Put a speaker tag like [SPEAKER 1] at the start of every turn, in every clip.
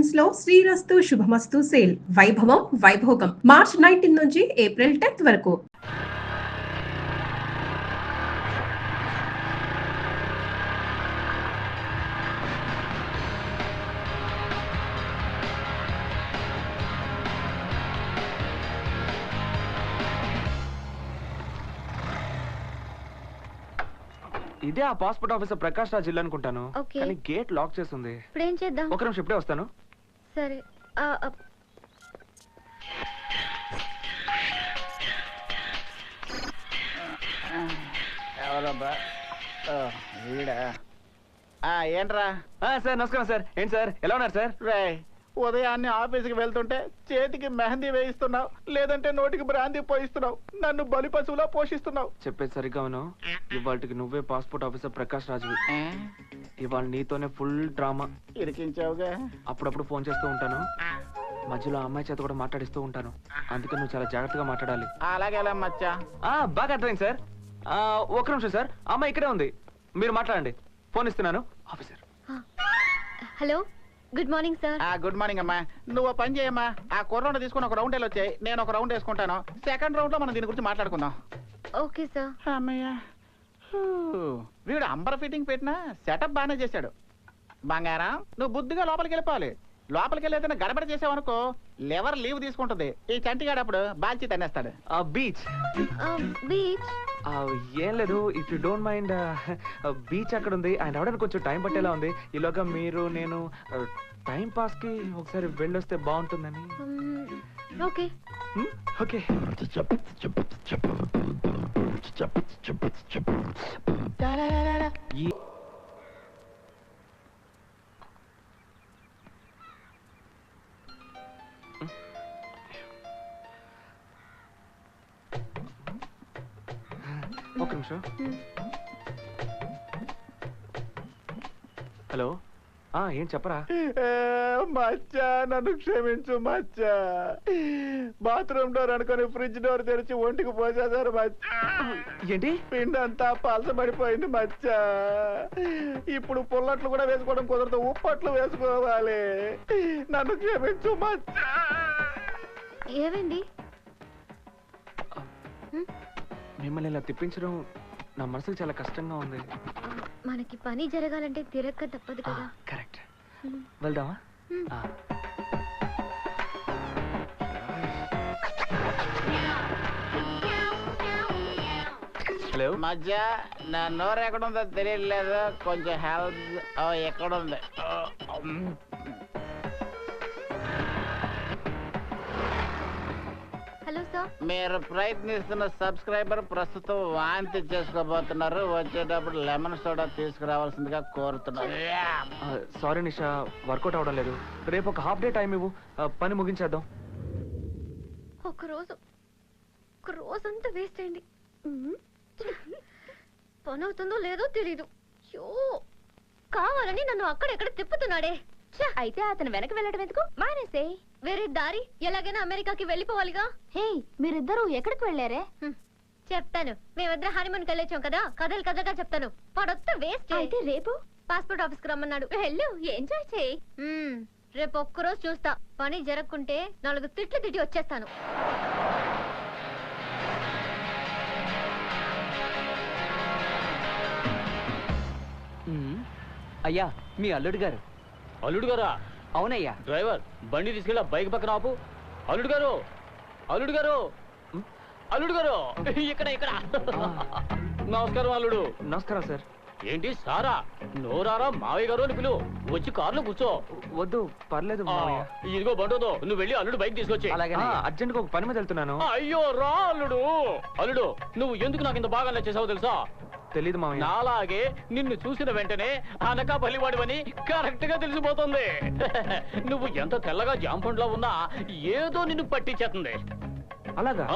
[SPEAKER 1] Collections లో శ్రీరస్తు శుభమస్తు sale వైభవం Vaibhogam March 19 నుంచి ఏప్రిల్ 10th వరకు.
[SPEAKER 2] ఇదే ఆ పాస్పోర్ట్ ఆఫీసర్ ప్రకాష్ రాజ్ ఇల్లు అనుకుంటాను. కానీ గేట్ లాక్ చేస్తుంది.
[SPEAKER 3] ఇప్పుడు ఏం చేద్దాం?
[SPEAKER 2] ఒక నిమిషం ఇప్పుడే వస్తాను.
[SPEAKER 3] సరే.
[SPEAKER 4] ఎవరబ్బా? వీడా? ఏంట్రా?
[SPEAKER 2] సార్ నమస్కారం సార్. ఏంటి సార్ ఎలా ఉన్నారు సార్?
[SPEAKER 4] రే, ఉదయాన్నే ఆఫీస్కి వెళ్తుంటే చేతికి మెహందీ వేయిస్తున్నావు, లేదంటే నోటికి బ్రాందీ పోయిస్తున్నావు, నన్ను బలి పశువులా పోషిస్తున్నావు.
[SPEAKER 2] చెప్పేది సరిగ్గా విను. ఇవాళకి నువ్వే పాస్పోర్ట్ ఆఫీసర్ ప్రకాష్ రాజ్. ఇవాళ నీతోనే ఫుల్ డ్రామా.
[SPEAKER 4] ఇరికించావుగా.
[SPEAKER 2] అప్పుడప్పుడు ఫోన్ చేస్తూ ఉంటాను, మధ్యలో అమ్మాయి చేత కూడా మాట్లాడిస్తూ ఉంటాను. అందుకే నువ్వు చాలా జాగ్రత్తగా మాట్లాడాలి.
[SPEAKER 4] అలాగే మచ్చా.
[SPEAKER 2] బాగా అర్థమైంది సార్. ఒక నిమిషం సార్, అమ్మాయి ఇక్కడే ఉంది, మీరు మాట్లాడండి. ఫోన్ ఇస్తున్నాను. Officer.
[SPEAKER 3] Hello, good morning sir.
[SPEAKER 4] Good morning అమ్మా. నువ్వు పని చేయమ్మా, ఆ కుర్రౌండ్ తీసుకుని ఒక రౌండ్ వచ్చాయి, నేను ఒక రౌండ్ వేసుకుంటాను. సెకండ్ రౌండ్ లో మనం దీని గురించి మాట్లాడుకుందాం.
[SPEAKER 3] Okay sir.
[SPEAKER 4] అమ్మయ్య, వీడు అంబర్ ఫిట్టింగ్ పెట్టినా సెటప్ బాగానే చేశాడు. బంగారం, నువ్వు బుద్ధిగా లోపలికి వెళ్ళిపోవాలి. లోపలికి వెళ్ళి ఏదైనా గడబడ చేసావనుకో లెవర్ లీవ్ తీసుకుంటది. ఈ చంటిగాడు అప్పుడు బాల్చి తన్నేస్తాడు.
[SPEAKER 2] బీచ్
[SPEAKER 3] బీచ్
[SPEAKER 2] ఏం లేదు, if you don't mind. Beach అక్కడ ఉంది, అండ్ అవడానికి కొంచెం టైం పట్టేలా ఉంది. ఈలోగా మీరు నేను టైం పాస్ కి ఒకసారి వెళ్ళొస్తే బాగుంటుందని.
[SPEAKER 3] Okay
[SPEAKER 2] okay. ఒక నిమిషం. హలో, ఏం చెప్పరా?
[SPEAKER 4] మచ్చా, నన్ను క్షమించు మచ్చా. బాత్రూమ్ డోర్ అనుకుని ఫ్రిడ్జ్ డోర్ తెరిచి ఒంటికి పోసేసారు మచ్చా.
[SPEAKER 2] ఏంటి?
[SPEAKER 4] పిండి అంతా పలసబడిపోయింది మచ్చా. ఇప్పుడు పుల్లట్లు కూడా వేసుకోవడం కుదరదు, ఉప్పట్లు వేసుకోవాలి. నన్ను క్షమించు మచ్చా.
[SPEAKER 3] ఏమైంది?
[SPEAKER 2] మిమ్మల్ని ఇలా తిప్పించడం నా మనసుకు చాలా కష్టంగా ఉంది.
[SPEAKER 3] మనకి పని జరగాలంటే తిరక్క తప్పదు కదా.
[SPEAKER 2] కరెక్ట్. వెళ్దామా? హలో
[SPEAKER 4] మధ్య, నా నోరు ఎక్కడుందో తెలియట్లేదు, కొంచెం హెల్ప్. ఎక్కడుంది?
[SPEAKER 3] Hello sir.
[SPEAKER 4] మీరు ప్రయత్నిస్తున్న సబ్స్క్రైబర్ ప్రస్తుతం వాంతి చేసుకోబోతున్నారు. వచ్చేటప్పుడు లెమన్ సోడా తీసుకురావాల్సిందిగా కోరుతున్నారు.
[SPEAKER 2] సారీ నిషా, వర్కౌట్ అవడం లేదు. రేపు ఒక హాఫ్ డే టైం ఇవ్వు, పని ముగించేద్దాం.
[SPEAKER 3] ఒక రోజంతా వేస్ట్ అయింది. పని అవుతుందో లేదో తెలీదు. కావాలని నన్ను అక్కడెక్కడ తిప్పుతున్నాడే.
[SPEAKER 5] అయితే అతను వెనక వెళ్ళడం ఎందుకు? మానేసే.
[SPEAKER 3] వేరే దారి, ఎలాగైనా అమెరికాకి వెళ్ళిపోవాలిగా.
[SPEAKER 5] హే, మీరిద్దరూ ఎక్కడికి వెళ్ళారే?
[SPEAKER 3] చెప్తాను. మేమిద్దరం హనీమూన్కి వెళ్ళొచ్చాం కదా, కథలుగా చెప్తాను. పడొత్త వేస్ట్.
[SPEAKER 5] అయితే రేపు
[SPEAKER 3] పాస్పోర్ట్ ఆఫీస్కి రమ్మన్నాడు.
[SPEAKER 5] వెళ్ళు, ఎంజాయ్ చేయి.
[SPEAKER 3] రేపు ఒక్కరోజు చూస్తా. పని జరగకుంటే 4 తిట్లు తిట్టి వచ్చేస్తాను.
[SPEAKER 6] అయ్యా, మీ అల్లుడు గారు.
[SPEAKER 7] అల్లుడు గారా?
[SPEAKER 6] అవునయ్యా.
[SPEAKER 7] డ్రైవర్, బండి తీసుకెళ్ళి బైక్ పక్కన ఆపు. అల్లుడు గారు, అల్లుడు గారు, అల్లుడు గారు, ఇక్కడ ఇక్కడ. నమస్కారం అల్లుడు.
[SPEAKER 2] నమస్కారం సార్.
[SPEAKER 7] ఏంటి సారా? నోరారా మావయ్య గారు అని పిలువు. వచ్చి కారులో కూర్చో.
[SPEAKER 2] వద్దు, పర్లేదు.
[SPEAKER 7] ఇదిగో బండుతో నువ్వు వెళ్ళి అల్లుడు బైక్ తీసుకొచ్చి.
[SPEAKER 2] అలాగే. అర్జెంట్ గా ఒక పని మీద వెళ్తున్నాను.
[SPEAKER 7] అయ్యో రా అల్లుడు. అల్లుడు, నువ్వు ఎందుకు నాకు ఇంత బాగా నచ్చేసావు తెలుసా?
[SPEAKER 2] తెలీదు మావయ్య.
[SPEAKER 7] నాలాగే నిన్ను చూసిన వెంటనే అనకాపల్లి వాడివని కరెక్ట్ గా తెలిసిపోతుంది. నువ్వు ఎంత తెల్లగా జాంపండ్లో ఉన్నా ఏదో నిన్ను పట్టించేస్తుంది.
[SPEAKER 2] అలాగా?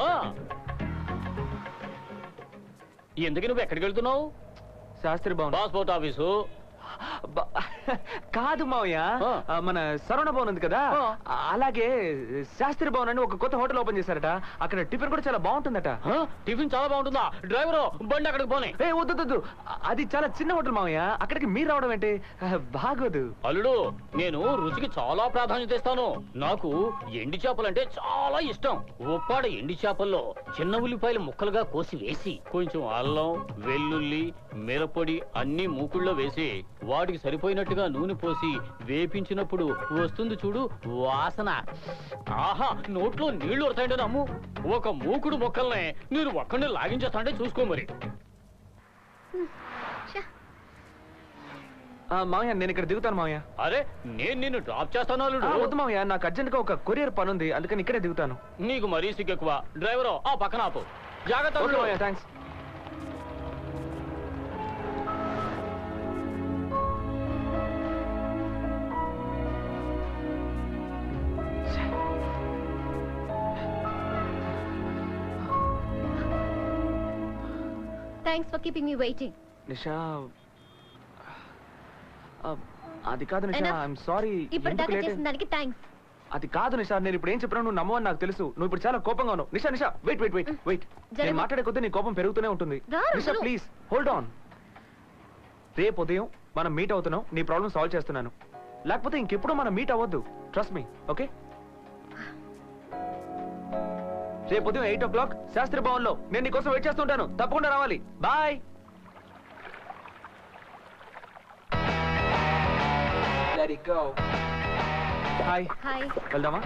[SPEAKER 7] ఎందుకు నువ్వు ఎక్కడికి వెళ్తున్నావు?
[SPEAKER 2] శాస్త్రి భవన్.
[SPEAKER 7] Passport office.
[SPEAKER 2] కాదు మావయ్య,
[SPEAKER 7] ఆ.
[SPEAKER 2] మన సరవణ భవన్ ఉంది కదా,
[SPEAKER 7] ఆ.
[SPEAKER 2] అలాగే శాస్త్రి భవన్ అని ఒక కొత్త హోటల్ ఓపెన్ చేశారట. అక్కడ టిఫిన్ కూడా చాలా బాగుంటుందట.
[SPEAKER 7] టిఫిన్ చాలా బాగుంటుందా? డ్రైవరు బండి అక్కడికి పోనీ.
[SPEAKER 2] ఏ వద్దు, అది చాలా చిన్న హోటల్ మావయ్య, అక్కడికి మీరు రావడం ఏంటి? బాగోదు.
[SPEAKER 7] అల్లుడు, నేను రుచికి చాలా ప్రాధాన్యత ఇస్తాను. నాకు ఎండి చేపలంటే చాలా ఇష్టం. ఉప్పాడ ఎండి చేపల్లో చిన్న ఉల్లిపాయలు ముక్కలుగా కోసి వేసి కొంచెం అల్లం, వెల్లుల్లి, మిరపొడి అన్ని మూకుళ్ళో వేసి వాటికి సరిపోయినట్టుగా నూనె పోసి వేపించినప్పుడు వస్తుంది చూడు వాసన. ఆహా, నోట్లో నీళ్లు వస్తాయంటే నమ్ము. ఒక మూకుడు మొక్కల్ని మీరు ఒక్కడిని లాగించేస్తాంటే చూసుకో మరి.
[SPEAKER 2] మావయ్య నేను ఇక్కడ దిగుతాను మావయ్య.
[SPEAKER 7] అరే, నేను నిన్ను డ్రాప్ చేస్తాను అల్లుడు.
[SPEAKER 2] వద్దు మావయ్య, నాకు అర్జెంట్ గా ఒక కొరియర్ పని ఉంది, అందుకని ఇక్కడే దిగుతాను.
[SPEAKER 7] నీకు మరీ సిగ్గెక్కువ. డ్రైవరు ఆ పక్కన ఆపు. జాగ్రత్త
[SPEAKER 2] ఓకే
[SPEAKER 7] అల్లుడు.
[SPEAKER 2] మావయ్య, thanks.
[SPEAKER 3] Thanks for keeping me waiting.
[SPEAKER 2] Nisha, అది కాదు నిషా,
[SPEAKER 3] Enough.
[SPEAKER 2] I'm sorry.
[SPEAKER 3] ఇప్పటిదాకా చేసిన దానికి థ్యాంక్స్.
[SPEAKER 2] అది కాదు నిషా, నేను ఇప్పుడు ఏం చెప్పినా నువ్వు నమ్మవని నాకు తెలుసు. నువ్వు ఇప్పుడు చాలా కోపంగా ఉన్నావు. నిషా వెయిట్
[SPEAKER 3] జరగదు.
[SPEAKER 2] నేను మాట్లాడే కొద్దీ నీ కోపం పెరుగుతూనే ఉంటుంది.
[SPEAKER 3] రా,
[SPEAKER 2] నిషా
[SPEAKER 3] రా.
[SPEAKER 2] Please hold on. రేపు ఉదయం మనం మీట్ అవుతున్నాం, నీ ప్రాబ్లం సాల్వ్ చేస్తున్నాను. లేకపోతే ఇంకెప్పుడు మనం మీట్ అవ్వద్దు. Trust me, okay? రేపు ఉదయం 8 o'clock శాస్త్రి భవన్ లో నేను నీ కోసం వెయిట్ చేస్తుంటాను. తప్పకుండా రావాలి. Bye. Let it go. Hi,
[SPEAKER 3] hi.
[SPEAKER 2] వెళ్దామా?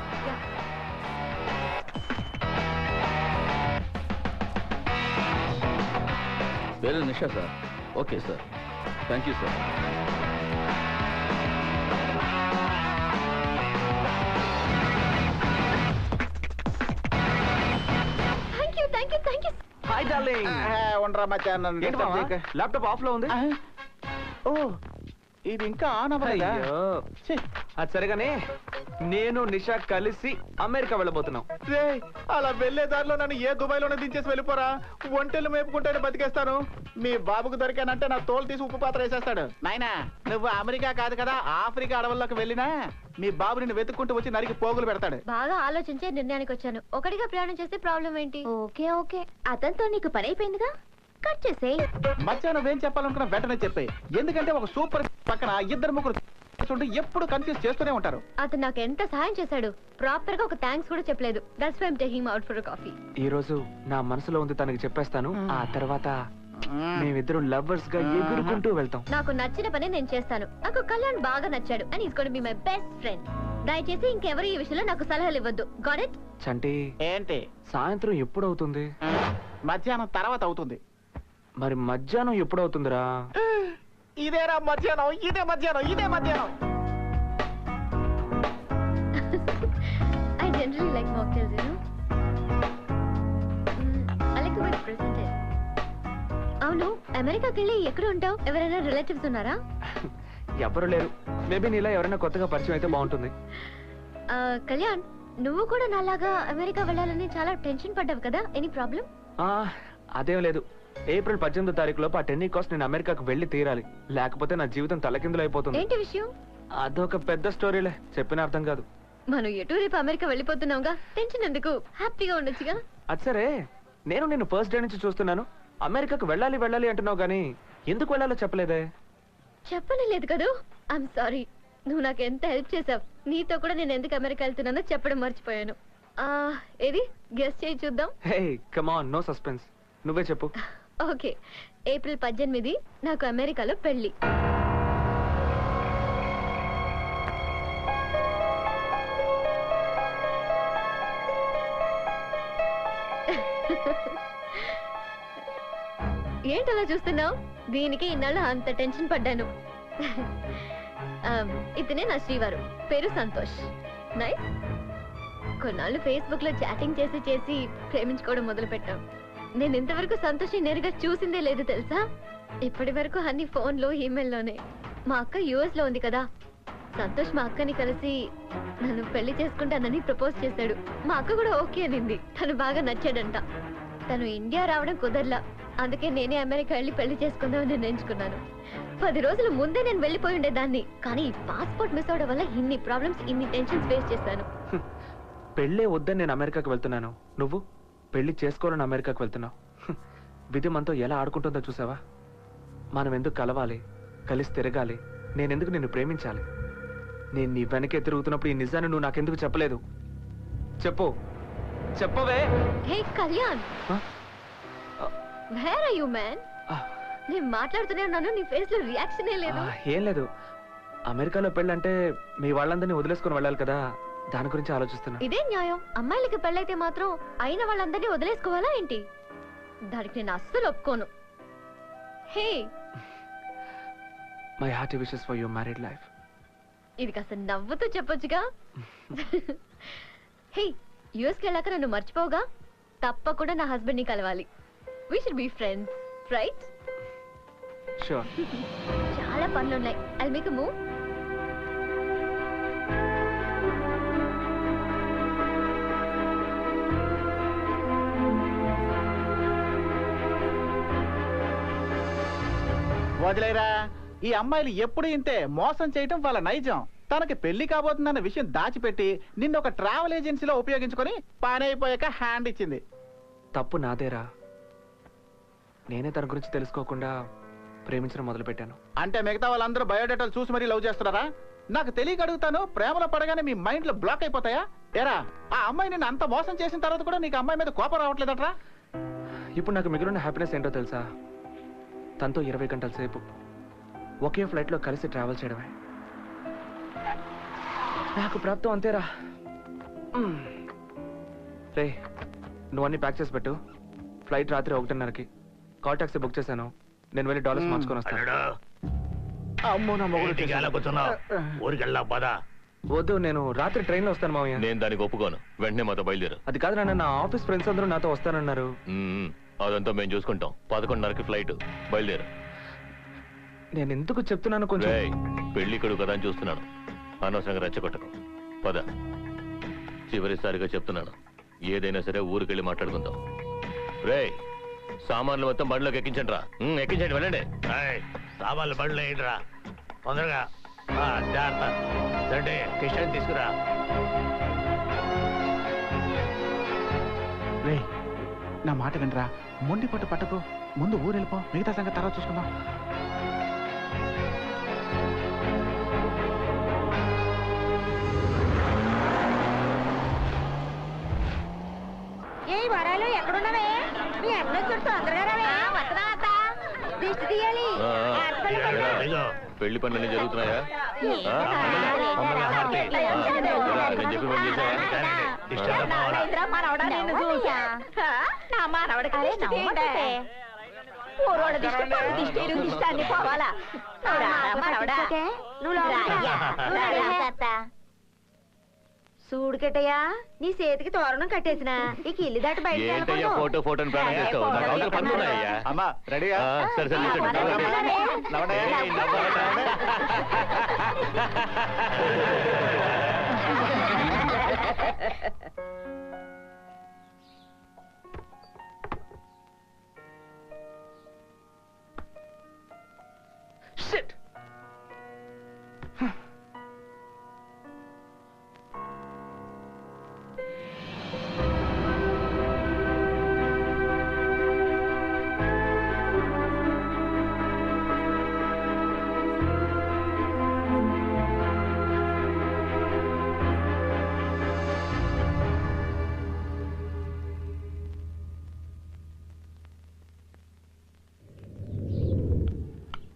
[SPEAKER 7] పేరు Nisha sir. Okay sir, thank you sir.
[SPEAKER 3] Thank you.
[SPEAKER 2] Hi darling.
[SPEAKER 4] ఉండరా మధ్యాహ్నం
[SPEAKER 2] ఏంటి మావా, ల్యాప్టాప్ ఆఫ్ లో ఉంది?
[SPEAKER 4] ఓ, ఇది ఇంకా ఆన్ అవ్వలేదా?
[SPEAKER 2] అయ్యో,
[SPEAKER 4] ఛీ.
[SPEAKER 2] అది సరిగానే నేను నిషా కలిసి అమెరికా వెళ్ళబోతున్నాం.
[SPEAKER 4] రేయ్, అలా వెళ్లే దారిలో నన్ను ఏ దుబాయ్లోనే దించేసి వెళ్ళిపోరా. ఒంటెలు మేపుకుంటేనే బతికేస్తాను. మీ బాబుకు దొరికానంటే నా తోలు తీసి ఉప్పు పాత్ర వేసేస్తాడు. నాయనా, నువ్వు అమెరికా కాదు కదా, ఆఫ్రికా అడవుల్లోకి వెళ్ళినా మీ బాబు నిన్ను వెతుక్కుంటూ వచ్చి నరికి పోగులు పెడతాడు.
[SPEAKER 3] బాగా ఆలోచించే నిర్ణయానికి వచ్చాను. ఒకటిగా ప్రయాణం చేస్తే ప్రాబ్లం ఏంటి?
[SPEAKER 5] ఓకే అతనితో నీకు పని అయిపోయిందిగా, కట్ చేసేయ్.
[SPEAKER 4] మధ్యాహ్నం నువ్వేం చెప్పాలనుకున్నా వెంటనే చెప్పే. ఎందుకంటే ఒక సూపర్ పక్కన ఇద్దరు ముగ్గురు ఎప్పుడు కన్ఫ్యూజ్ చేస్తూనే ఉంటారు.
[SPEAKER 3] అతను నాకు ఎంత సహాయం చేశాడు. ప్రాపర్ గా ఒక థ్యాంక్స్ కూడా చెప్పలేదు. That's why I'm taking out for coffee.
[SPEAKER 2] ఈ రోజు నా మనసులో ఉంది తనకి చెప్పేస్తాను. ఆ తర్వాత మేమిద్దరం లవర్స్ గా ఎగురుకుంటూ వెళ్తాం.
[SPEAKER 3] నాకు నచ్చిన పని నేను చేస్తాను. నాకు కళ్యాణ్ బాగా నచ్చాడు and is going to be my best friend. దయచేసి ఇంకెవరు ఈ విషయంలో నాకు సలహాలు ఇవ్వద్దు. Got it?
[SPEAKER 2] చంటి,
[SPEAKER 4] ఏంటి?
[SPEAKER 2] సాయంత్రం ఎప్పుడు అవుతుంది?
[SPEAKER 4] మధ్యాహ్నం తర్వాత అవుతుంది.
[SPEAKER 2] మరి మధ్యాహ్నం ఎప్పుడు అవుతుందిరా?
[SPEAKER 4] ఇదేరా మధ్యాహ్నం, ఇదే మధ్యాహ్నం.
[SPEAKER 3] I generally like mocktails, you know. I like the way it's presented. అవును, అమెరికాకి వెళ్ళి ఎక్కడ ఉంటావు? ఎవరైనా రిలేటివ్స్ ఉన్నారా?
[SPEAKER 2] ఎవరు లేరు. మేబీ నీలా ఎవరైనా కొత్తగా పరిచయం అయితే బాగుంటుంది.
[SPEAKER 3] కళ్యాణ్, నువ్వు కూడా నాలాగా అమెరికా వెళ్ళాలని చాలా టెన్షన్ పడ్డావు కదా? Any problem?
[SPEAKER 2] అదేం లేదు. ఏప్రిల్ 18వ తారీఖులోపు ఆ టెన్నీ కాస్ట్ నేను అమెరికాకు వెళ్ళి తీరాలి. లేకపోతే నా జీవితం తలకిందులు అయిపోతుంది.
[SPEAKER 3] ఏంటి విషయం?
[SPEAKER 2] అదొక పెద్ద స్టోరీలే, చెప్పిన అర్థం కాదు.
[SPEAKER 3] మనం ఎటు రేపు అమెరికా వెళ్ళిపోతున్నావుగా, టెన్షన్ ఎందుకు? హ్యాపీగా ఉండొచ్చుగా.
[SPEAKER 2] అది సరే, నేను నిన్ను ఫస్ట్ డే నుంచి చూస్తున్నాను. అమెరికాకు వెళ్ళాలి అంటున్నావు కానీ ఎందుకు వెళ్ళాలో చెప్పలేదే?
[SPEAKER 3] చెప్పనే లేదు కదూ. I'm sorry. నువ్వు నాకు ఎంత హెల్ప్ చేసావు. నీతో కూడా నేను ఎందుకు అమెరికా వెళ్తున్నానో చెప్పడం మర్చిపోయాను. ఏది గెస్ చేయి చూద్దాం.
[SPEAKER 2] Hey come on, no suspense, నువ్వే చెప్పు.
[SPEAKER 3] ఓకే, ఏప్రిల్ 18 నాకు అమెరికాలో పెళ్లి. ఏంటలా చూస్తున్నావు? దీనికి ఇన్నాళ్ళు అంత టెన్షన్ పడ్డాను. ఇతనే నా శ్రీవారు, పేరు సంతోష్. నైస్. కొన్నాళ్ళు ఫేస్బుక్ లో చాటింగ్ చేసి ప్రేమించుకోవడం మొదలు పెట్టాం. నేను ఇంతవరకు సంతోష్ నేరుగా చూసిందే లేదు తెలుసా. ఇప్పటి వరకు అన్ని ఫోన్లో, ఈమెయిల్లోనే. మా అక్క యుఎస్ లో ఉంది కదా, సంతోష్ మా అక్కని కలిసి నన్ను పెళ్లి చేసుకుంటానని ప్రపోజ్ చేశాడు. మా అక్క కూడా ఓకే అనింది. తను బాగా నచ్చాడంట. తను ఇండియా రావడం కుదరలా. అందుకే నేనే అమెరికా వెళ్ళి పెళ్లి చేసుకుందామని నిర్ణయించుకున్నాను. 10 రోజుల ముందే నేను వెళ్ళిపోయి ఉండేదాన్ని, కానీ ఈ పాస్పోర్ట్ మిస్ అవడం వల్ల ఇన్ని ప్రాబ్లమ్స్, ఇన్ని టెన్షన్స్ ఫేస్ చేశాను.
[SPEAKER 2] పెళ్ళే వద్దని నేను అమెరికాకి వెళ్తున్నాను, నువ్వు పెళ్లి చేసుకోవాలని అమెరికాకి వెళ్తున్నావు. విధి మనతో ఎలా ఆడుకుంటుందో చూసావా? మనం ఎందుకు కలవాలి, కలిసి తిరగాలి, నేనెందుకు నిన్ను ప్రేమించాలి? నేను నీ వెనకే తిరుగుతున్నప్పుడు ఈ నిజాన్ని నువ్వు నాకెందుకు చెప్పలేదు? చెప్పు, చెప్పవే.
[SPEAKER 3] Hey Kalyan, where are you man? నేను మాట్లాడుతూనే ఉన్నాను, నీ ఫేస్ లో రియాక్షనే లేదు.
[SPEAKER 2] ఏం లేదు, అమెరికాలో పెళ్ళంటే మీ వాళ్ళందరినీ వదిలేసుకొని వెళ్ళాలి కదా, దాని గురించి ఆలోచిస్తున్నా.
[SPEAKER 3] ఇదే న్యాయం. అమ్మాయిలకి పెళ్ళైతే మాత్రం అయిన వాళ్ళందరినీ వదిలేసుకోవాలా ఏంటి? దానికి నేను అస్సలు ఒప్పుకోను. Hey,
[SPEAKER 2] my hearty wishes for your married life.
[SPEAKER 3] ఇది కాస్త నవ్వుతూ చెప్పొచ్చుగా. హే, యుఎస్కి వెళ్ళాక నన్ను మర్చిపోగా? తప్పకుండా నా హస్బెండ్ ని కలవాలి. We should be friends, right?
[SPEAKER 2] Sure.
[SPEAKER 3] చాలా పనులున్నాయి. I'll make a move.
[SPEAKER 4] వదిలేరా, ఈ అమ్మాయిలు ఎప్పుడు ఇంతే మోసం చేయటం వాళ్ళ నైజం. తనకి పెళ్లి కాబోతుందన్న విషయం దాచిపెట్టి నిన్ను ఒక ట్రావెల్ ఏజెన్సీలో ఉపయోగించుకొని పని అయిపోయాక హ్యాండ్ ఇచ్చింది.
[SPEAKER 2] తప్పు నాదేరా, నేనే తన గురించి తెలుసుకోకుండా ప్రేమించడం మొదలు పెట్టాను.
[SPEAKER 4] అంటే మిగతా వాళ్ళందరూ బయోడేటాలు చూసి మరీ లవ్ చేస్తున్నారా? నాకు తెలియక అడుగుతాను, ప్రేమలో పడగానే మీ మైండ్ లో బ్లాక్ అయిపోతాయా? ఏరా, ఆ అమ్మాయి నిన్ను అంత మోసం చేసిన తర్వాత కూడా నీకు అమ్మాయి మీద కోపం రావట్లేదట్రా?
[SPEAKER 2] ఇప్పుడు నాకు మిగిలిన హ్యాపీనెస్ ఏంటో తెలుసా? తనతో 20 గంటల సేపు ఒకే ఫ్లైట్లో కలిసి ట్రావెల్ చేయడమే. నాకు ప్రాప్తం అంతేరా. రే, నువ్వు అన్ని ప్యాక్ చేసి పెట్టు. ఫ్లైట్ రాత్రి 1:30కి. కాల్ టాక్సీ బుక్ చేశాను, నేను వెళ్ళి డాలర్స్ మార్చుకొని వస్తాను.
[SPEAKER 4] అమ్మో, నా మొగుడు
[SPEAKER 2] వద్దు, నేను రాత్రి ట్రైన్లో వస్తాను మావయ్య.
[SPEAKER 8] నేను దానికి ఒప్పుకోను, వెంటనే మాతో బయలుదేరు.
[SPEAKER 2] అది కాదు నాన్న, నా ఆఫీస్ ఫ్రెండ్స్ అందరూ నాతో వస్తానన్నారు.
[SPEAKER 8] అదంతా మేము చూసుకుంటాం. 11:30కి ఫ్లైట్, బయలుదేరు.
[SPEAKER 2] నేను ఎందుకు చెప్తున్నాను, కొంచెం
[SPEAKER 8] పెళ్లి కొడుకు కదా అని చూస్తున్నాను, అనవసరంగా రెచ్చగొట్టకు. పద, చివరిసారిగా చెప్తున్నాను, ఏదైనా సరే ఊరికెళ్ళి మాట్లాడుకుందాం. రే, సామాన్లు మొత్తం బండిలోకి ఎక్కించండి రా. ఎక్కించండి, వెళ్ళండి.
[SPEAKER 7] సామాన్లు బండ్లో ఏంట్రా, తొందరగా జాగ్రత్త. సరే, కిషన్ తీసుకురా.
[SPEAKER 4] రే, నా మాట వినరా, మొండి పట్టు పట్టకు. ముందు ఊరు వెళ్ళిపో, మిగతా సంగతి తర్వాత చూసుకుందాం.
[SPEAKER 5] ఏ వరాలు ఎక్కడున్నావే? మీ అన్న చుట్టూ తొందరగా రావే. వస్తున్నా అత్త, దిష్టి తీయాలి.
[SPEAKER 8] పెళ్లి పనులన్నీ జరుగుతున్నాయా? నేను చెప్పి పని
[SPEAKER 5] చేసా. చూడుకెట్టయ్యా, నీ చేతికి తోరణం కట్టేసిన ఇక ఇల్లు దాటి
[SPEAKER 8] ఏంటయ్యా ఫోటో ఫోటోని ప్రాణం చేస్తావు? నాకు అవతల పనులు ఉన్నాయ్యా.
[SPEAKER 4] అమ్మా రెడీగా?
[SPEAKER 8] సరే సరే
[SPEAKER 2] Shit!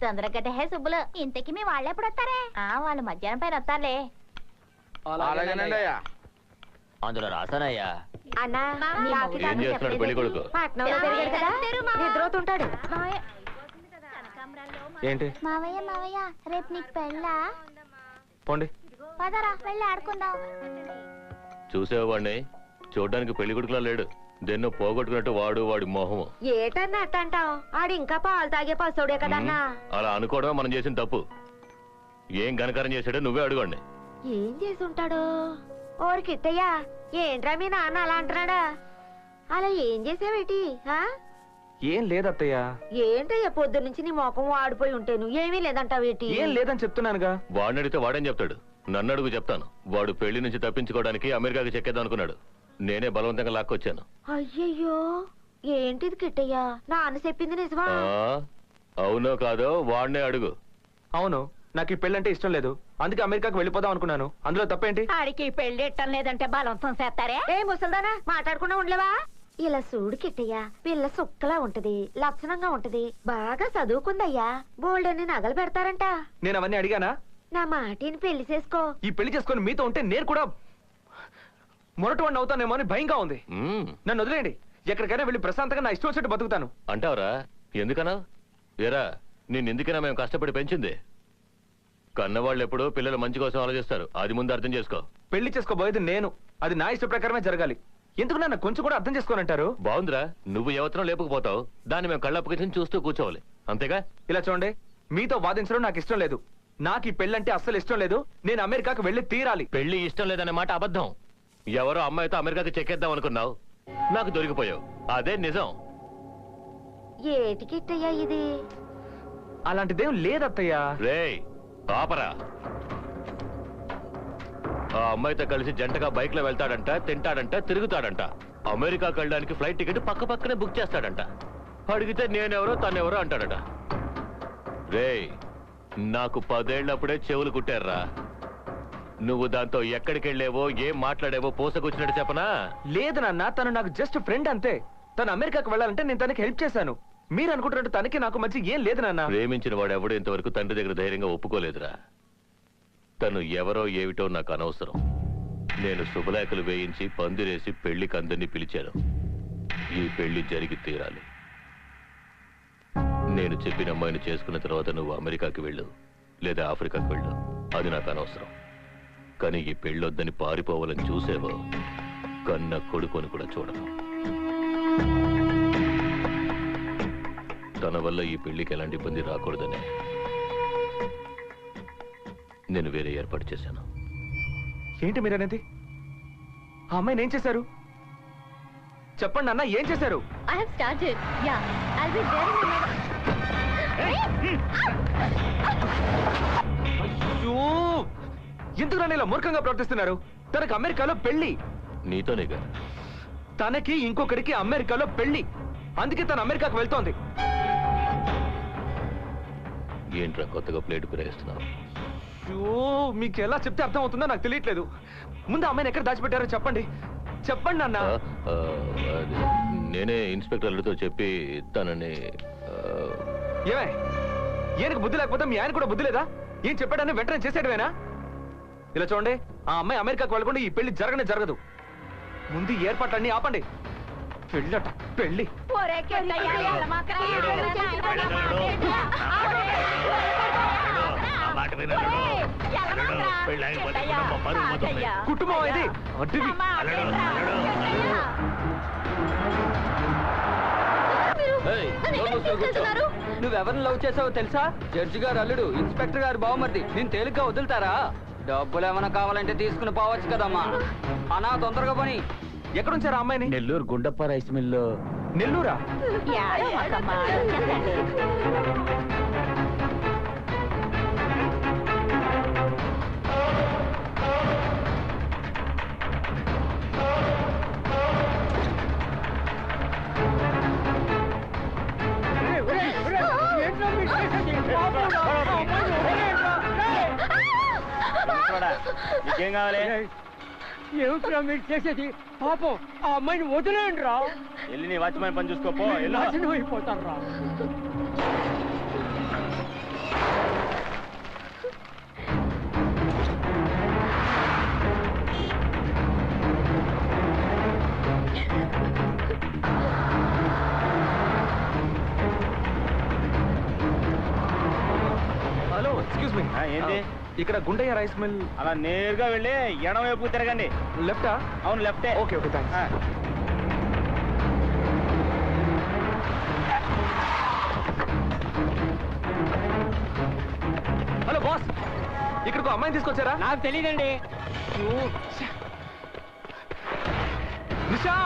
[SPEAKER 5] తొందరగా కట్టే సుబ్బులు. ఇంతకి మీ వాళ్ళు ఎప్పుడు వస్తారే? వాళ్ళు మధ్యాహ్నం పైన వస్తారులే.
[SPEAKER 7] అందులో రాసానయ్యా.
[SPEAKER 5] అన్నా,
[SPEAKER 8] ఏం చేస్తున్నాడు పెళ్లి కొడుకు?
[SPEAKER 5] పట్నంలో పెరిగాడు కదా, నిద్రవుతుంటాడు.
[SPEAKER 2] ఏంటి
[SPEAKER 5] మావయ్య మావయ్య, రేపు నీకు పెళ్ళా?
[SPEAKER 2] పోండి.
[SPEAKER 5] పదరా, వెళ్ళి ఆడుకుందాం.
[SPEAKER 8] చూసావు వాడిని? చూడడానికి పెళ్లి కొడుకులా లేడు, దెన్నో పోగొట్టుకున్నట్టు వాడు వాడి మొహము.
[SPEAKER 5] ఏటన్నా అట్టంటావు? ఆడు ఇంకా పాలు తాగే పసోడే కదన్నా.
[SPEAKER 8] అలా అనుకోవడమే మనం చేసిన తప్పు. ఏం ఘనకారం చేశాడో నువ్వే అడుగండి.
[SPEAKER 5] ఏం చేసి ఉంటాడు? ఓరి కిట్టయ్యా, ఏంట్రా మీ నాన్న అలా అంటున్నాడా? అలా ఏం చేసావేటి?
[SPEAKER 2] ఏం లేదత్తయ్య.
[SPEAKER 5] ఏంటయ్యా పొద్దు నుంచి నీ మొఖం వాడిపోయి ఉంటేను ఏమీ లేదంటావేటి?
[SPEAKER 2] ఏం లేదని చెప్తున్నానుగా.
[SPEAKER 8] వాడిని అడిగితే వాడని చెప్తాడు. నన్ను అడుగు చెప్తాను. వాడు పెళ్లి నుంచి తప్పించుకోవడానికి అమెరికాకి చెక్కేద్దాం అనుకున్నాడు. నేనే బలవంతంగా లాక్కొచ్చాను.
[SPEAKER 5] అయ్యయ్యో ఏంటిది కిట్టయ్యా? నాన్న చెప్పింది నిజమా?
[SPEAKER 8] అవునో కాదో వాడినే అడుగు.
[SPEAKER 2] అవును, నాకు ఈ పెళ్ళంటే ఇష్టం లేదు, అందుకే అమెరికాకి వెళ్ళిపోదాం అనుకున్నాను. అందులో తప్పేంటి?
[SPEAKER 5] ఆడికి పెళ్లి ఇట్టం లేదంటే బలవంతం చేస్తారే. ఏ ముసల్దానా మాట్లాడకుండా ఉండలేవా? ఇలా చూడు కిట్టయ్యా, పిల్ల సుక్కలా ఉంటది, లక్షణంగా ఉంటది, బాగా చదువుకుందయ్యా, బోల్డన్ని నగలు పెడతారంట.
[SPEAKER 2] నేను అవన్నీ అడిగానా?
[SPEAKER 5] నా మాటిని పెళ్లి చేసుకో.
[SPEAKER 2] ఈ పెళ్లి చేసుకొని మీతో ఉంటే నేను కూడా మొరటవాడిని అవుతానేమో అని భయంగా ఉంది. నన్ను వదిలేయండి, ఎక్కడికైనా వెళ్ళి ప్రశాంతంగా నా ఇష్టం వచ్చినట్టు బతుకుతాను.
[SPEAKER 8] అంటావరా? ఎందుకనా? ఏరా, నిన్నెందుకైనా మేము కష్టపడి పెంచింది? కన్నవాళ్ళు ఎప్పుడూ పిల్లల మంచి కోసం ఆలోచిస్తారు, అది ముందు అర్థం చేసుకో.
[SPEAKER 2] పెళ్లి చేసుకోబోయేది నేను, అది నా ఇష్ట ప్రకారమే జరగాలి. ఎందుకు నన్ను కొంచెం కూడా అర్థం చేసుకోనంటారు?
[SPEAKER 8] బాగుందిరా, నువ్వు ఎవరినో లేపుకుపోతావు, దాన్ని మేము కళ్ళప్పగించి చూస్తూ కూర్చోవాలి, అంతేగా?
[SPEAKER 2] ఇలా చూడండి, మీతో వాదించడం నాకు ఇష్టం లేదు. నాకు ఈ పెళ్ళంటే అస్సలు ఇష్టం లేదు. నేను అమెరికాకు వెళ్ళి తీరాలి.
[SPEAKER 8] పెళ్లి ఇష్టం లేదనే మాట అబద్ధం. ఎవరో అమ్మాయితో అమెరికాకి చెక్కేద్దాం అనుకున్నావు, నాకు దొరికిపోయావు, అదే నిజం.
[SPEAKER 5] ఏటికిట్టయ్యా ఇది?
[SPEAKER 2] అలాంటిదేం లేదత్తయ్యా.
[SPEAKER 8] రేయ్ పాపరా, ఆ అమ్మాయితో కలిసి జంటగా బైక్ లో వెళ్తాడంట, తింటాడంట, తిరుగుతాడంట. అమెరికాకి వెళ్ళడానికి ఫ్లైట్ టికెట్ పక్క పక్కనే బుక్ చేస్తాడంట. అడిగితే నేనెవరో తనెవరో అంటాడట. రేయ్, నాకు 10 ఏళ్లప్పుడే చెవులు కుట్టారా. నువ్వు దాంతో ఎక్కడికి వెళ్ళేవో, ఏం మాట్లాడేవో పోసకొచ్చినట్టు చెప్పనా?
[SPEAKER 2] లేదు నాన్న, తను నాకు జస్ట్ ఫ్రెండ్ అంతే. తను అమెరికాకు వెళ్ళాలంటే నేను తనకి హెల్ప్ చేశాను. మీరు అనుకుంటున్నట్టు తనకి నాకు మధ్య ఏం లేదు నాన్న.
[SPEAKER 8] ప్రేమించిన వాడు ఎవడు ఇంతవరకు తండ్రి దగ్గర ధైర్యంగా ఒప్పుకోలేదురా. తను ఎవరో ఏమిటో నాకు అనవసరం. నేను శుభలేఖలు వేయించి పందిరేసి పెళ్లికి అందరినీ పిలిచాను. ఈ పెళ్లి జరిగి తీరాలి. నేను చెప్పిన అమ్మాయిని చేసుకున్న తర్వాత నువ్వు అమెరికాకి వెళ్ళు, లేదా ఆఫ్రికాకి వెళ్ళు, అది నాకు అనవసరం. కానీ ఈ పెళ్ళొద్దని పారిపోవాలని చూసేవో, కన్న కొడుకుని కూడా చూడను. తన వల్ల ఈ పెళ్లికి ఎలాంటి ఇబ్బంది రాకూడదని నేను వేరే ఏర్పాటు చేశాను.
[SPEAKER 2] ఏంటి మీరనేది? ఆ అమ్మాయిని ఏం చేశారు? చెప్పండి అన్న, ఏం చేశారు?
[SPEAKER 3] I have started. Yeah, I'll be there in a minute.
[SPEAKER 2] అయ్యో, ఎందుకు నన్ను ఇలా మూర్ఖంగా ప్రవర్తిస్తున్నారు? తనకు అమెరికాలో పెళ్లి.
[SPEAKER 8] నీతోనేగా?
[SPEAKER 2] తనకి ఇంకొకరికి అమెరికాలో పెళ్లి, అందుకే తను అమెరికాకు వెళ్తోంది.
[SPEAKER 8] ఏంట్రా కొత్తగా ప్లేట్ పిరేస్తున్నావు?
[SPEAKER 2] అయ్యో, మీకు ఎలా చెప్తే అర్థం అవుతుందో నాకు తెలియట్లేదు. ముందు అమ్మాయిని ఎక్కడ దాచిపెట్టారో చెప్పండి. చెప్పండి అన్న.
[SPEAKER 8] నేనే ఇన్స్పెక్టర్లతో చెప్పి తనని
[SPEAKER 2] ఏమే, ఈయనకు బుద్ధి లేకపోతే మీ ఆయన కూడా బుద్ధి లేదా? ఏం చెప్పాడని వెంటనే చేసేయడమేనా? ఇలా చూడండి, ఆ అమ్మాయి అమెరికాకు వెళ్ళకుండా ఈ పెళ్లి జరగనే జరగదు. ముందు ఈ ఏర్పాట్లన్నీ ఆపండి. పెళ్ళట పెళ్లి. కుటుంబం ఇది అడ్డువి.
[SPEAKER 6] నువ్వెవరిని లవ్ చేసావో తెలుసా? జడ్జి గారు అల్లుడు, ఇన్స్పెక్టర్ గారు బావమర్ది. నేను తేలిగ్గా వదులుతారా? డబ్బులు ఏమైనా కావాలంటే తీసుకుని పోవచ్చు కదమ్మా. అనా తొందరగా పని.
[SPEAKER 2] ఎక్కడుంచారా అమ్మాయిని?
[SPEAKER 7] నెల్లూరు గుండప్ప రైస్ మిల్లో.
[SPEAKER 2] నెల్లూరా?
[SPEAKER 7] ఇంకేం కావాలి?
[SPEAKER 9] ఏమిట్రా మీరు చేసేది? పాపం ఆ అమ్మాయిని వదిలేండి రా.
[SPEAKER 7] వెళ్ళి నీ వాచ్మెన్ పని చూసుకోపో.
[SPEAKER 9] నాశనం అయిపోతారు రా.
[SPEAKER 2] Hello, excuse me.
[SPEAKER 7] ఏంటి?
[SPEAKER 2] ఇక్కడ గుండయ్య రైస్ మిల్.
[SPEAKER 7] అలా నేరుగా వెళ్ళి ఎడం వైపు తిరగండి.
[SPEAKER 2] లెఫ్టా?
[SPEAKER 7] అవును, లెఫ్టే.
[SPEAKER 2] Okay okay, thanks. Hello boss, ఇక్కడికి అమ్మాయిని తీసుకొచ్చారా?
[SPEAKER 9] నాకు తెలియదండి.
[SPEAKER 2] నిషా,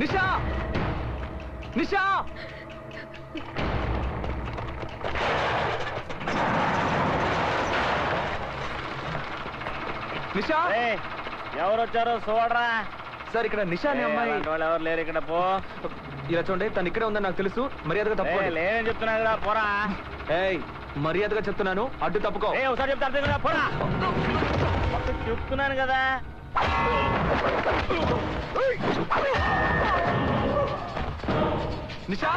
[SPEAKER 2] నిషా నిషా నిషా
[SPEAKER 4] ఎవరు వచ్చారో చూడరా.
[SPEAKER 2] సార్ ఇక్కడ నిషా అనే అమ్మాయి
[SPEAKER 4] వాళ్ళు ఎవరు లేరు ఇక్కడ. పో
[SPEAKER 2] ఇలా చూడండి, తను ఇక్కడే ఉందని నాకు తెలుసు. మర్యాదగా తప్పుకో.
[SPEAKER 4] లేదని చెప్తున్నా కదా, పోరా.
[SPEAKER 2] ఏయ్ మర్యాదగా చెప్తున్నాను, అడ్డు తప్పుకో.
[SPEAKER 4] ఒకసారి చెప్తా, పోరా. చెప్తున్నాను కదా.
[SPEAKER 2] నిషా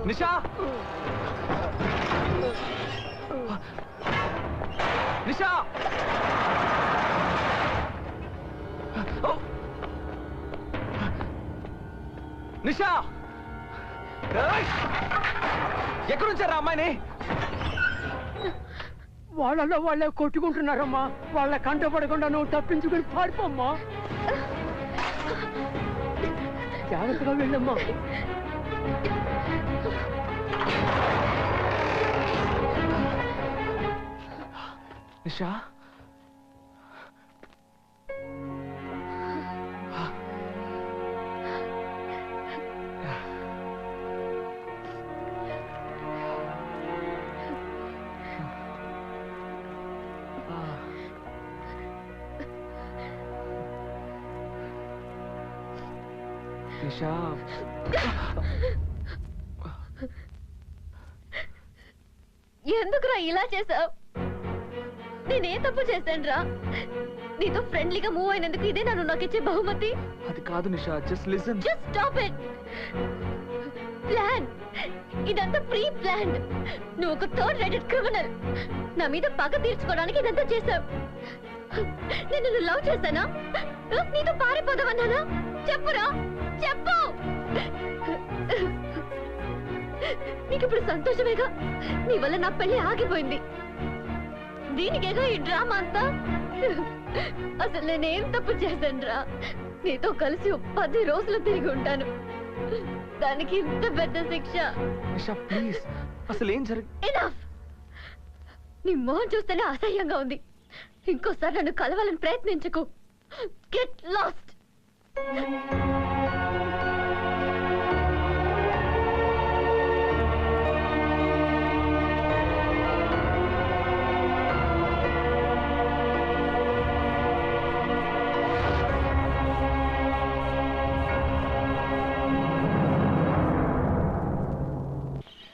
[SPEAKER 2] నిషా నిషా నిషా ఎక్కడి నుంచారా అమ్మాయిని?
[SPEAKER 9] వాళ్ళలో వాళ్ళే కొట్టుకుంటున్నారమ్మా. వాళ్ళ కంట పడకుండా నువ్వు తప్పించుకుని పారిపోమ్మా. జాగ్రత్తగా వెళ్ళమ్మా.
[SPEAKER 2] నిషా నిషా
[SPEAKER 3] ఎందుకురా ఇలా చేసావు? నేనేం తప్పు చేశానురా? నీతో ఫ్రెండ్లీగా మూవ్ అయినందుకు ఇదే నన్ను నాకు ఇచ్చే బహుమతి?
[SPEAKER 2] అది కాదు Nisha, just listen.
[SPEAKER 3] Just stop it. Plan ఇదంతా ప్రీ ప్లాన్డ్. నువ్వు ఒక థర్డ్ రేటెడ్ క్రిమినల్. నా మీద పగ తీర్చుకోవడానికి ఇదంతా చేశావు. నేను నిన్ను లవ్ చేశానా? నీతో పారిపోదామన్నానా? చెప్పురా, చెప్పు. నీకిప్పుడు సంతోషమేగా? నీ వల్ల నా పెళ్లి ఆగిపోయింది. దీనికేగా ఈ డ్రామా అంతా? అసలు నేనేం తప్పు చేశానురా? నీతో కలిసి 10 రోజులు తిరిగి ఉంటాను. దానికి ఇంత పెద్ద శిక్ష?
[SPEAKER 2] నిషా ప్లీజ్, అసలు ఏం జరిగి?
[SPEAKER 3] ఎనఫ్. నీ మొహం చూస్తేనే అసహ్యంగా ఉంది. ఇంకోసారి నన్ను కలవాలని ప్రయత్నించకు. Get lost.